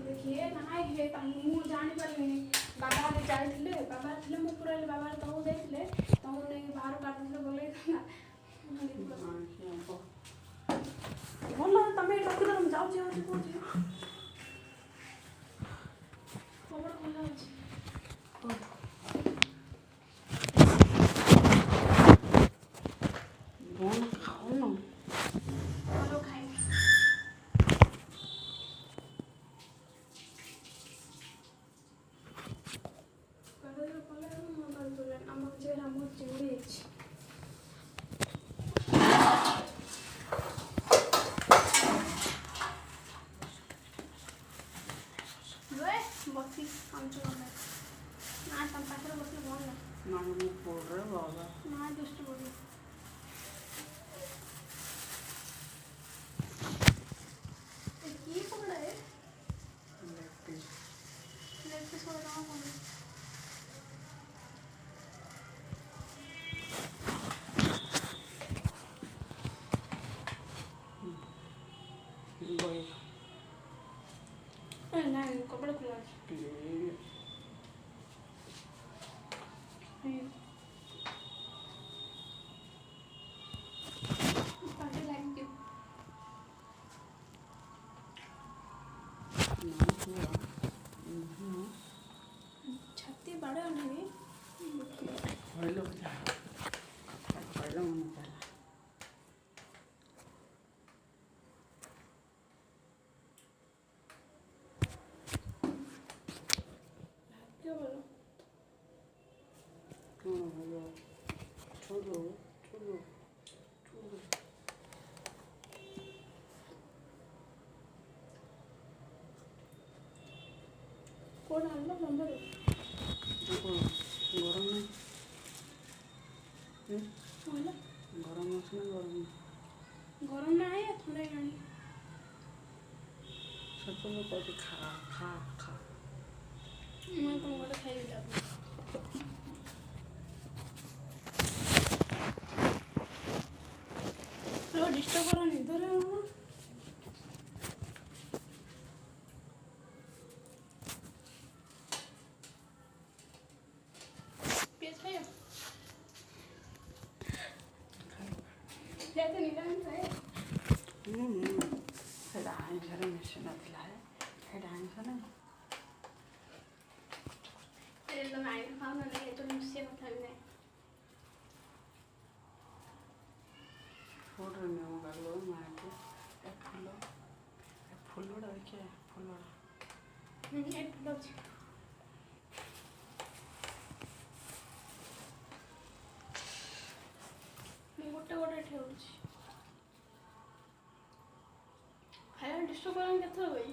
देखिए ना हे मु जानी पारिनी बाबा रे जाइथिले बाबा थिले मु पुराले बाबा तो जाइथिले तो ने बाहर काट दिले बोले ना बोला तमे डॉक्टर हम जाऊ छी कोठी खबर खोला अछि बोन खाओ ना हेलो खाई कलर कलर मोबाइल तो हम जे हम चिंगड़ी अछि बसी आमचो ना तम पाखरे बसले बोल ना मु पोरे बाबा ना दुष्ट बोल की पकड़ा है लेफ्ट छोड़ रहा हूं बोल ना कपड़ा खुला है पाटे लाइन के ना हुआ छाती बड़ा नहीं हेलो हेलो मन चला क्या बोलो कौन हेलो छोड़ो छोड़ो छोड़ो कौन आना नंबर देखो गरम नहीं बोला गरम আছে না গরম गरम ना है ठंडा ही नहीं सब लोग कहते खा खा खा मैं तुम वाला खाई जाती लो डिस्टर्ब करो नहीं इधर आओ पेज खाओ तो नहीं लगता है ସେଟା ଆଇଁଷରେ ମିଶି ନଥିଲା ସେଇଟା ଆଇଁଷ ନାହିଁ अरे तो मैं खाओ ना नहीं तो मुझसे मतलब नहीं ଫୋଟୋରେ ନିୟମ କାଢ଼ିବ ମାଆକୁ ଏ ଫୁଲଟା ଦେଖିଆ ଫୁଲଟା एक लोग मैं गोटे गोटे ठेउछि खाया डिस्टर्ब करन केथर होई